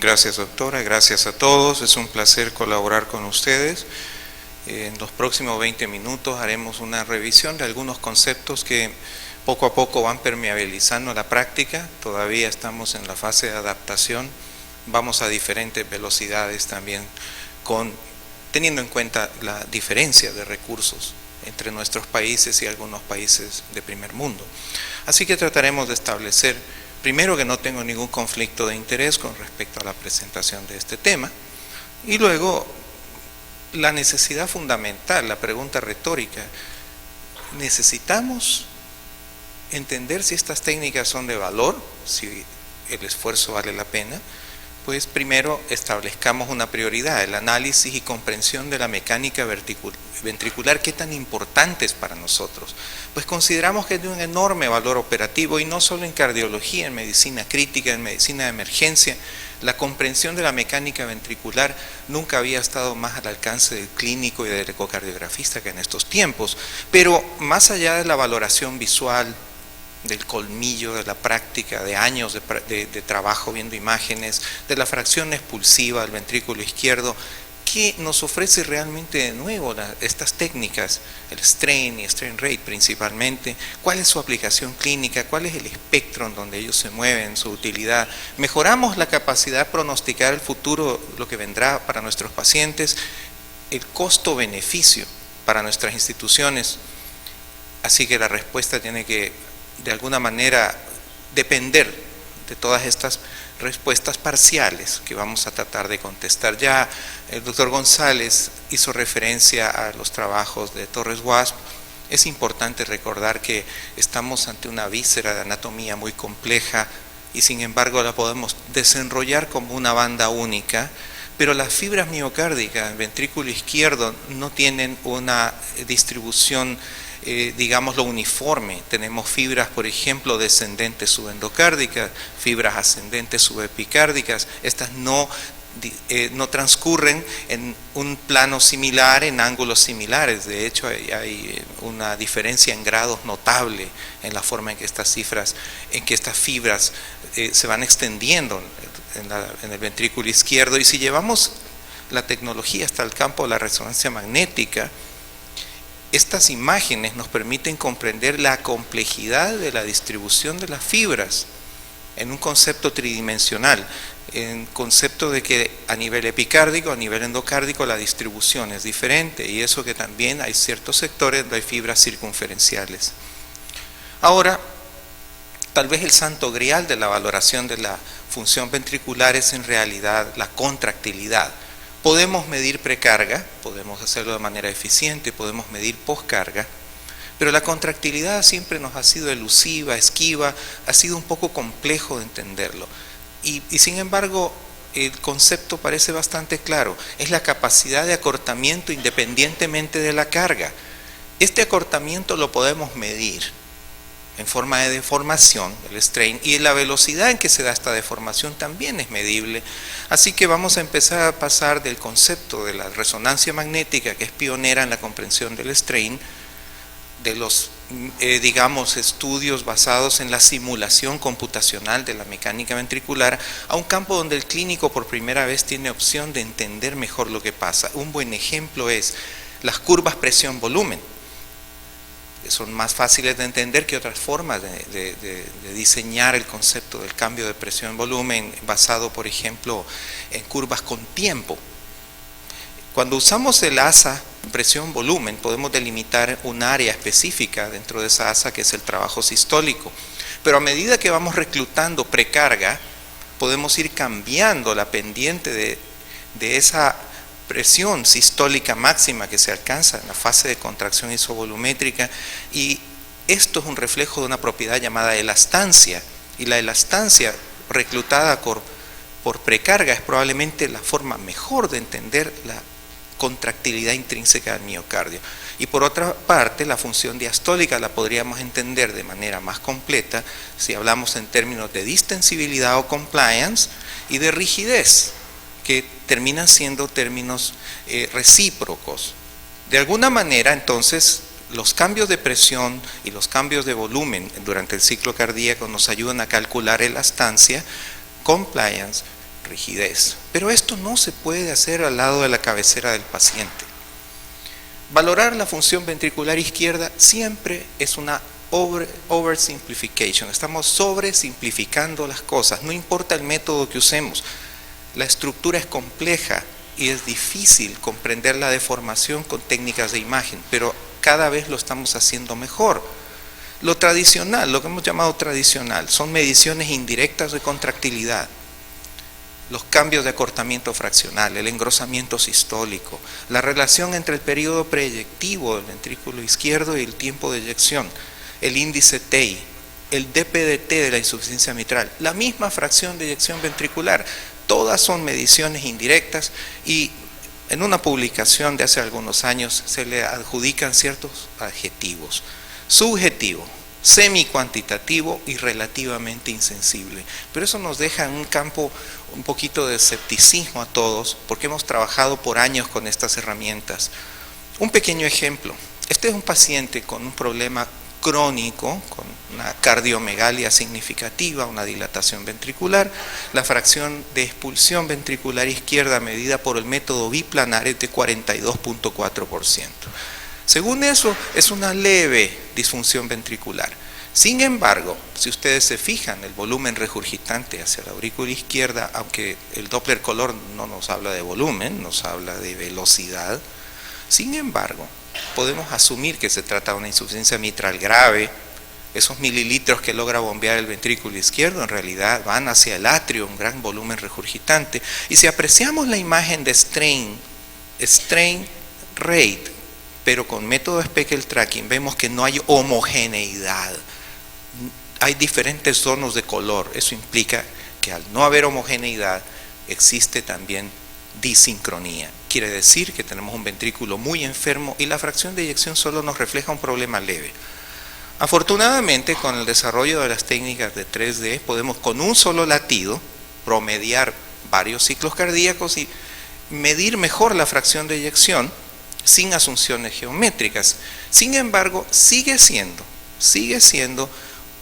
Gracias, doctora, gracias a todos. Es un placer colaborar con ustedes. En los próximos 20 minutos haremos una revisión de algunos conceptos que poco a poco van permeabilizando la práctica. Todavía estamos en la fase de adaptación. Vamos a diferentes velocidades también, teniendo en cuenta la diferencia de recursos entre nuestros países y algunos países de primer mundo. Así que trataremos de establecer, primero, que no tengo ningún conflicto de interés con respecto a la presentación de este tema, y luego la necesidad fundamental, la pregunta retórica: ¿necesitamos entender si estas técnicas son de valor, si el esfuerzo vale la pena? Pues primero establezcamos una prioridad: el análisis y comprensión de la mecánica ventricular. ¿Qué tan importante es para nosotros? Pues consideramos que es de un enorme valor operativo, y no solo en cardiología, en medicina crítica, en medicina de emergencia. La comprensión de la mecánica ventricular nunca había estado más al alcance del clínico y del ecocardiografista que en estos tiempos. Pero más allá de la valoración visual, del colmillo, de la práctica, de años de trabajo viendo imágenes, de la fracción expulsiva del ventrículo izquierdo, ¿qué nos ofrece realmente de nuevo estas técnicas? El strain y strain rate principalmente. ¿Cuál es su aplicación clínica? ¿Cuál es el espectro en donde ellos se mueven, su utilidad? ¿Mejoramos la capacidad de pronosticar el futuro, lo que vendrá para nuestros pacientes? ¿El costo-beneficio para nuestras instituciones? Así que la respuesta tiene que, de alguna manera, depender de todas estas respuestas parciales que vamos a tratar de contestar. Ya el doctor González hizo referencia a los trabajos de Torres Wasp. Es importante recordar que estamos ante una víscera de anatomía muy compleja, y sin embargo la podemos desenrollar como una banda única, pero las fibras miocárdicas del ventrículo izquierdo no tienen una distribución, digámoslo, uniforme. Tenemos fibras, por ejemplo, descendentes subendocárdicas, fibras ascendentes subepicárdicas. Estas no transcurren en un plano similar, en ángulos similares. De hecho, hay una diferencia en grados notable en la forma en que estas fibras se van extendiendo en el ventrículo izquierdo. Y si llevamos la tecnología hasta el campo de la resonancia magnética, estas imágenes nos permiten comprender la complejidad de la distribución de las fibras en un concepto tridimensional, en concepto de que a nivel epicárdico, a nivel endocárdico, la distribución es diferente, y eso que también hay ciertos sectores donde hay fibras circunferenciales. Ahora, tal vez el santo grial de la valoración de la función ventricular es en realidad la contractilidad. Podemos medir precarga, podemos hacerlo de manera eficiente, podemos medir poscarga, pero la contractilidad siempre nos ha sido elusiva, esquiva, ha sido un poco complejo de entenderlo. Y sin embargo, el concepto parece bastante claro: es la capacidad de acortamiento independientemente de la carga. Este acortamiento lo podemos medir en forma de deformación, el strain, y la velocidad en que se da esta deformación también es medible. Así que vamos a empezar a pasar del concepto de la resonancia magnética, que es pionera en la comprensión del strain, de los digamos estudios basados en la simulación computacional de la mecánica ventricular, a un campo donde el clínico por primera vez tiene opción de entender mejor lo que pasa. Un buen ejemplo es las curvas presión-volumen. Son más fáciles de entender que otras formas de diseñar el concepto del cambio de presión-volumen, basado, por ejemplo, en curvas con tiempo. Cuando usamos el asa presión-volumen, podemos delimitar un área específica dentro de esa asa, que es el trabajo sistólico. Pero a medida que vamos reclutando precarga, podemos ir cambiando la pendiente de esa presión sistólica máxima que se alcanza en la fase de contracción isovolumétrica, y esto es un reflejo de una propiedad llamada elastancia, y la elastancia reclutada por precarga es probablemente la forma mejor de entender la contractilidad intrínseca del miocardio. Y por otra parte, la función diastólica la podríamos entender de manera más completa si hablamos en términos de distensibilidad o compliance, y de rigidez, que terminan siendo términos recíprocos. De alguna manera, entonces, los cambios de presión y los cambios de volumen durante el ciclo cardíaco nos ayudan a calcular elastancia, compliance rigidez. Pero esto no se puede hacer al lado de la cabecera del paciente. Valorar la función ventricular izquierda siempre es una oversimplification. Estamos sobresimplificando las cosas, no importa el método que usemos. La estructura es compleja y es difícil comprender la deformación con técnicas de imagen, pero cada vez lo estamos haciendo mejor. Lo tradicional, lo que hemos llamado tradicional, son mediciones indirectas de contractilidad, los cambios de acortamiento fraccional, el engrosamiento sistólico, la relación entre el periodo proyectivo del ventrículo izquierdo y el tiempo de eyección, el índice TEI, el DPDT de la insuficiencia mitral, la misma fracción de eyección ventricular. Todas son mediciones indirectas y en una publicación de hace algunos años se le adjudican ciertos adjetivos: subjetivo, semi-cuantitativo y relativamente insensible. Pero eso nos deja en un campo un poquito de escepticismo a todos, porque hemos trabajado por años con estas herramientas. Un pequeño ejemplo: este es un paciente con un problema crónico, con una cardiomegalia significativa, una dilatación ventricular. La fracción de expulsión ventricular izquierda medida por el método biplanar es de 42.4%. Según eso, es una leve disfunción ventricular. Sin embargo, si ustedes se fijan, el volumen regurgitante hacia la aurícula izquierda, aunque el Doppler color no nos habla de volumen, nos habla de velocidad, sin embargo, podemos asumir que se trata de una insuficiencia mitral grave. Esos mililitros que logra bombear el ventrículo izquierdo en realidad van hacia el atrio, un gran volumen regurgitante. Y si apreciamos la imagen de strain rate, pero con método Speckle tracking, vemos que no hay homogeneidad. Hay diferentes tonos de color. Eso implica que al no haber homogeneidad existe también disincronía. Quiere decir que tenemos un ventrículo muy enfermo y la fracción de eyección solo nos refleja un problema leve. Afortunadamente, con el desarrollo de las técnicas de 3D, podemos con un solo latido promediar varios ciclos cardíacos y medir mejor la fracción de eyección sin asunciones geométricas. Sin embargo, sigue siendo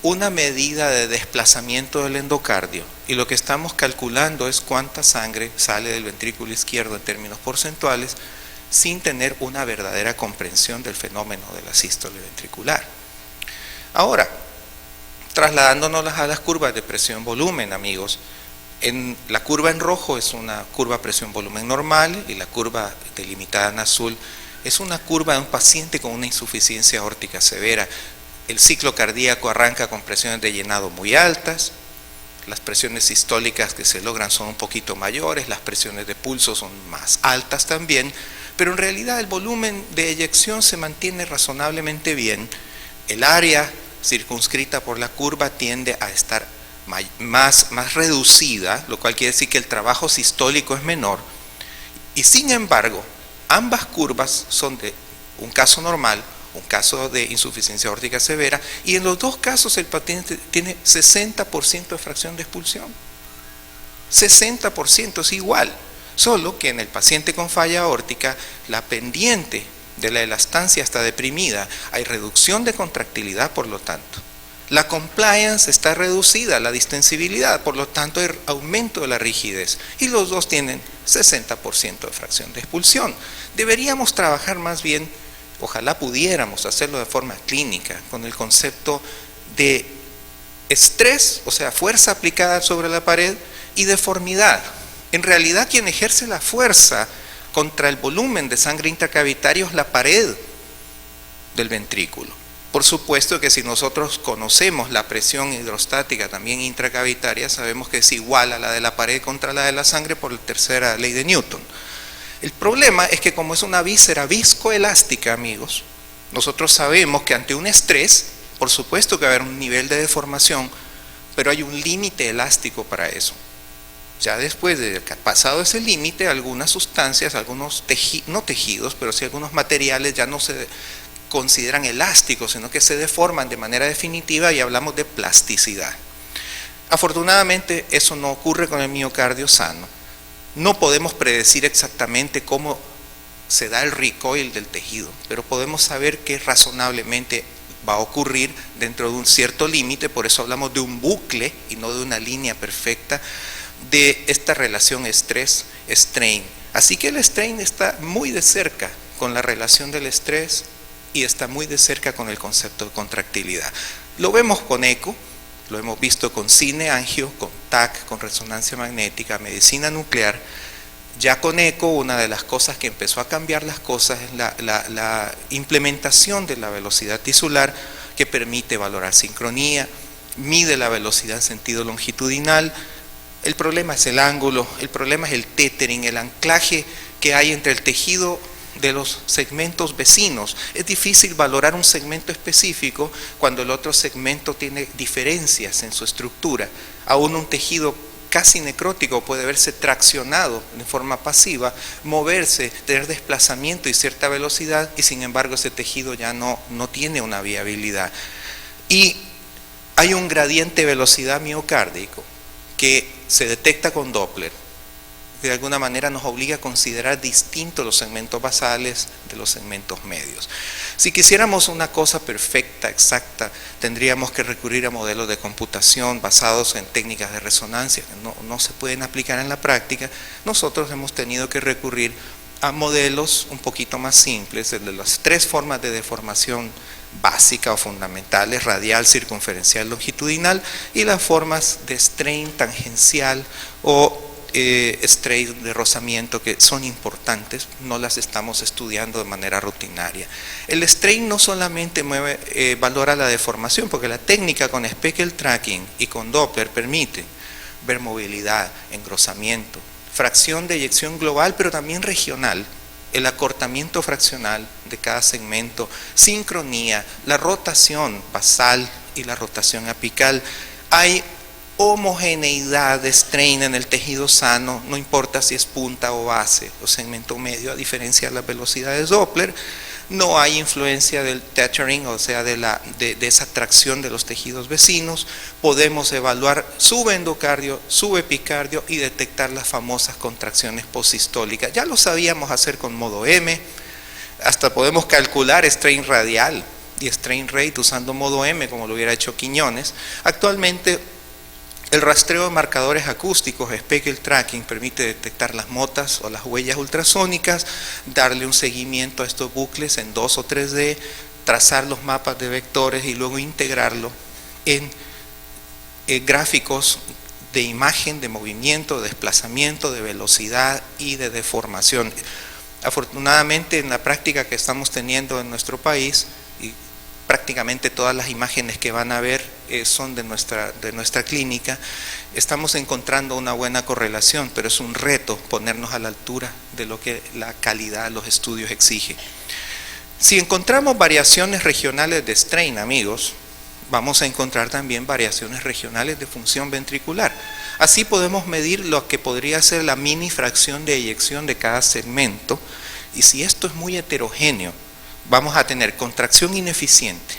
una medida de desplazamiento del endocardio, y lo que estamos calculando es cuánta sangre sale del ventrículo izquierdo en términos porcentuales, sin tener una verdadera comprensión del fenómeno de la sístole ventricular. Ahora, trasladándonos a las curvas de presión-volumen, amigos, la curva en rojo es una curva presión-volumen normal y la curva delimitada en azul es una curva de un paciente con una insuficiencia aórtica severa. El ciclo cardíaco arranca con presiones de llenado muy altas, las presiones sistólicas que se logran son un poquito mayores, las presiones de pulso son más altas también, pero en realidad el volumen de eyección se mantiene razonablemente bien. El área circunscrita por la curva tiende a estar más reducida, lo cual quiere decir que el trabajo sistólico es menor, y sin embargo, ambas curvas son de un caso normal, un caso de insuficiencia aórtica severa, y en los dos casos el paciente tiene 60% de fracción de expulsión. 60% es igual, solo que en el paciente con falla aórtica la pendiente de la elastancia está deprimida, hay reducción de contractilidad, por lo tanto. La compliance está reducida, la distensibilidad, por lo tanto hay aumento de la rigidez, y los dos tienen 60% de fracción de expulsión. Deberíamos trabajar más bien, ojalá pudiéramos hacerlo de forma clínica, con el concepto de estrés, o sea, fuerza aplicada sobre la pared, y deformidad. En realidad, quien ejerce la fuerza contra el volumen de sangre intracavitario es la pared del ventrículo. Por supuesto que si nosotros conocemos la presión hidrostática también intracavitaria, sabemos que es igual a la de la pared contra la de la sangre por la tercera ley de Newton. El problema es que como es una víscera viscoelástica, amigos, nosotros sabemos que ante un estrés, por supuesto que va a haber un nivel de deformación, pero hay un límite elástico para eso. Ya después de pasado ese límite, algunas sustancias, algunos no tejidos, pero sí algunos materiales ya no se consideran elásticos, sino que se deforman de manera definitiva y hablamos de plasticidad. Afortunadamente eso no ocurre con el miocardio sano. No podemos predecir exactamente cómo se da el recoil del tejido, pero podemos saber que razonablemente va a ocurrir dentro de un cierto límite, por eso hablamos de un bucle y no de una línea perfecta, de esta relación estrés-strain. Así que el strain está muy de cerca con la relación del estrés y está muy de cerca con el concepto de contractilidad. Lo vemos con eco, lo hemos visto con cine, angio, con TAC, con resonancia magnética, medicina nuclear. Ya con eco, una de las cosas que empezó a cambiar las cosas es la implementación de la velocidad tisular, que permite valorar sincronía, mide la velocidad en sentido longitudinal. El problema es el ángulo, el problema es el tethering, el anclaje que hay entre el tejido de los segmentos vecinos. Es difícil valorar un segmento específico cuando el otro segmento tiene diferencias en su estructura. Aún un tejido casi necrótico puede verse traccionado de forma pasiva, moverse, tener desplazamiento y cierta velocidad, y sin embargo ese tejido ya no tiene una viabilidad. Y hay un gradiente de velocidad miocárdico que se detecta con Doppler, que de alguna manera nos obliga a considerar distintos los segmentos basales de los segmentos medios. Si quisiéramos una cosa perfecta, exacta, tendríamos que recurrir a modelos de computación basados en técnicas de resonancia que no se pueden aplicar en la práctica. Nosotros hemos tenido que recurrir a modelos un poquito más simples, de las 3 formas de deformación básica o fundamentales: radial, circunferencial, longitudinal, y las formas de strain tangencial o strain de rozamiento, que son importantes, no las estamos estudiando de manera rutinaria. El strain no solamente valora la deformación, porque la técnica con speckle tracking y con Doppler permite ver movilidad, engrosamiento, fracción de eyección global, pero también regional, el acortamiento fraccional de cada segmento, sincronía, la rotación basal y la rotación apical. Hay homogeneidad de strain en el tejido sano, no importa si es punta o base o segmento medio, a diferencia de las velocidades Doppler. No hay influencia del tethering, o sea, de esa tracción de los tejidos vecinos. Podemos evaluar subendocardio, subepicardio y detectar las famosas contracciones postsistólicas. Ya lo sabíamos hacer con modo M, hasta podemos calcular strain radial y strain rate usando modo M, como lo hubiera hecho Quiñones. Actualmente, el rastreo de marcadores acústicos, speckle tracking, permite detectar las motas o las huellas ultrasónicas, darle un seguimiento a estos bucles en 2 o 3D, trazar los mapas de vectores y luego integrarlo en gráficos de imagen, de movimiento, de desplazamiento, de velocidad y de deformación. Afortunadamente, en la práctica que estamos teniendo en nuestro país, y prácticamente todas las imágenes que van a ver son de nuestra clínica, estamos encontrando una buena correlación, pero es un reto ponernos a la altura de lo que la calidad de los estudios exige. Si encontramos variaciones regionales de strain, amigos, vamos a encontrar también variaciones regionales de función ventricular. Así podemos medir lo que podría ser la mini fracción de eyección de cada segmento, y si esto es muy heterogéneo, vamos a tener contracción ineficiente,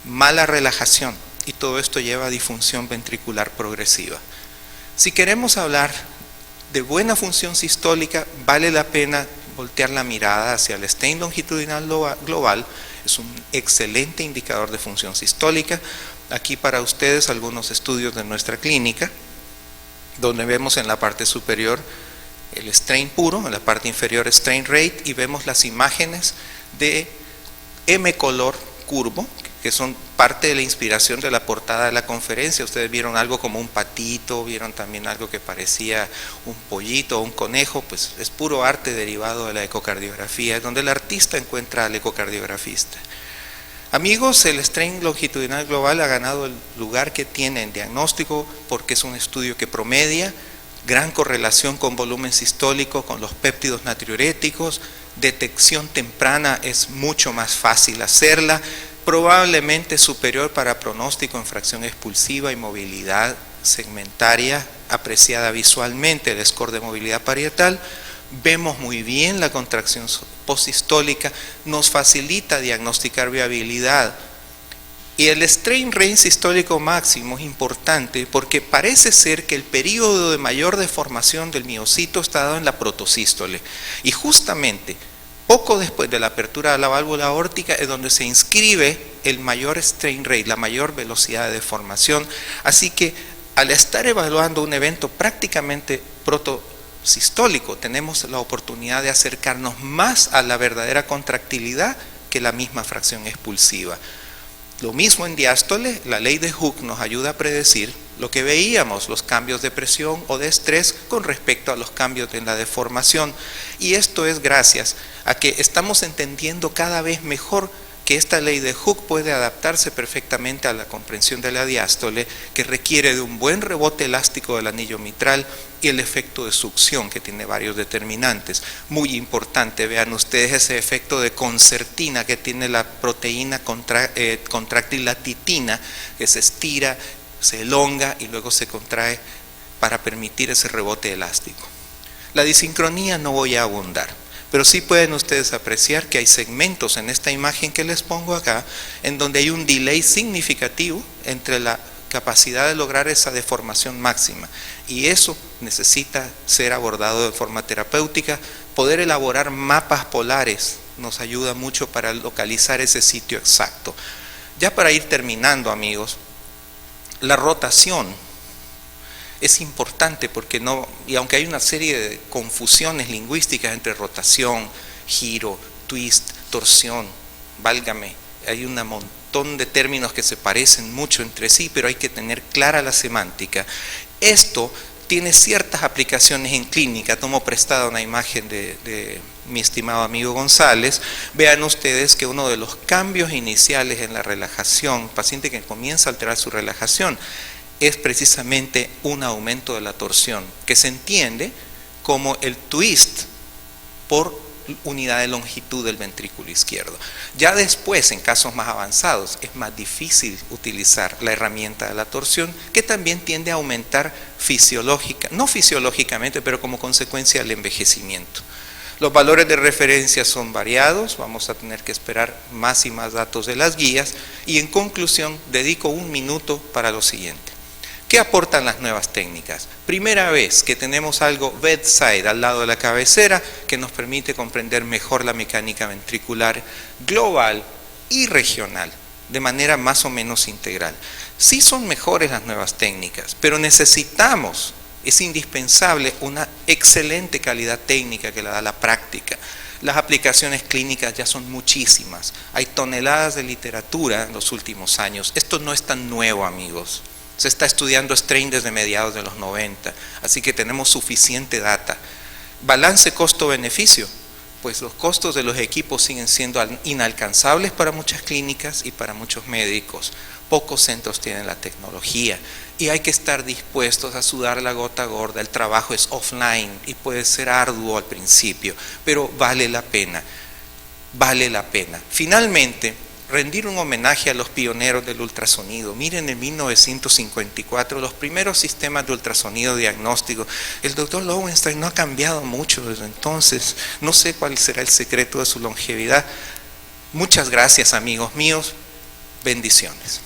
mala relajación, y todo esto lleva a disfunción ventricular progresiva. Si queremos hablar de buena función sistólica, vale la pena voltear la mirada hacia el strain longitudinal global. Es un excelente indicador de función sistólica. Aquí para ustedes algunos estudios de nuestra clínica, donde vemos en la parte superior el strain puro, en la parte inferior strain rate, y vemos las imágenes de M color curvo, que son parte de la inspiración de la portada de la conferencia. Ustedes vieron algo como un patito, vieron también algo que parecía un pollito o un conejo, pues es puro arte derivado de la ecocardiografía, donde el artista encuentra al ecocardiografista. Amigos, el strain longitudinal global ha ganado el lugar que tiene en diagnóstico porque es un estudio que promedia gran correlación con volumen sistólico, con los péptidos natriuréticos. Detección temprana es mucho más fácil hacerla, probablemente superior para pronóstico en fracción expulsiva y movilidad segmentaria apreciada visualmente, el score de movilidad parietal. Vemos muy bien la contracción postsistólica, nos facilita diagnosticar viabilidad. Y el strain range sistólico máximo es importante porque parece ser que el periodo de mayor deformación del miocito está dado en la protosístole. Y justamente poco después de la apertura de la válvula aórtica es donde se inscribe el mayor strain rate, la mayor velocidad de deformación. Así que al estar evaluando un evento prácticamente protosistólico, tenemos la oportunidad de acercarnos más a la verdadera contractilidad que la misma fracción expulsiva. Lo mismo en diástole, la ley de Hooke nos ayuda a predecir lo que veíamos, los cambios de presión o de estrés con respecto a los cambios en la deformación. Y esto es gracias a que estamos entendiendo cada vez mejor que esta ley de Hooke puede adaptarse perfectamente a la comprensión de la diástole, que requiere de un buen rebote elástico del anillo mitral y el efecto de succión, que tiene varios determinantes. Muy importante, vean ustedes ese efecto de concertina que tiene la proteína contráctil, la titina, que se estira, se elonga y luego se contrae para permitir ese rebote elástico. La disincronía no voy a abundar, pero sí pueden ustedes apreciar que hay segmentos en esta imagen que les pongo acá, en donde hay un delay significativo entre la capacidad de lograr esa deformación máxima. Y eso necesita ser abordado de forma terapéutica. Poder elaborar mapas polares nos ayuda mucho para localizar ese sitio exacto. Ya para ir terminando, amigos, la rotación es importante porque y aunque hay una serie de confusiones lingüísticas entre rotación, giro, twist, torsión, válgame, hay un montón de términos que se parecen mucho entre sí, pero hay que tener clara la semántica. Esto tiene ciertas aplicaciones en clínica. Tomo prestada una imagen de mi estimado amigo González. Vean ustedes que uno de los cambios iniciales en la relajación, paciente que comienza a alterar su relajación, es precisamente un aumento de la torsión, que se entiende como el twist por unidad de longitud del ventrículo izquierdo. Ya después, en casos más avanzados, es más difícil utilizar la herramienta de la torsión, que también tiende a aumentar no fisiológicamente, pero como consecuencia del envejecimiento. Los valores de referencia son variados, vamos a tener que esperar más y más datos de las guías, y en conclusión, dedico un minuto para lo siguiente. ¿Qué aportan las nuevas técnicas? Primera vez que tenemos algo bedside, al lado de la cabecera, que nos permite comprender mejor la mecánica ventricular global y regional, de manera más o menos integral. Sí son mejores las nuevas técnicas, pero necesitamos, es indispensable, una excelente calidad técnica que la da la práctica. Las aplicaciones clínicas ya son muchísimas. Hay toneladas de literatura en los últimos años. Esto no es tan nuevo, amigos. Se está estudiando strain desde mediados de los 90, así que tenemos suficiente data. Balance costo-beneficio, pues los costos de los equipos siguen siendo inalcanzables para muchas clínicas y para muchos médicos. Pocos centros tienen la tecnología y hay que estar dispuestos a sudar la gota gorda. El trabajo es offline y puede ser arduo al principio, pero vale la pena, vale la pena. Finalmente, rendir un homenaje a los pioneros del ultrasonido. Miren, en 1954, los primeros sistemas de ultrasonido diagnóstico. El doctor Lowenstein no ha cambiado mucho desde entonces. No sé cuál será el secreto de su longevidad. Muchas gracias, amigos míos. Bendiciones.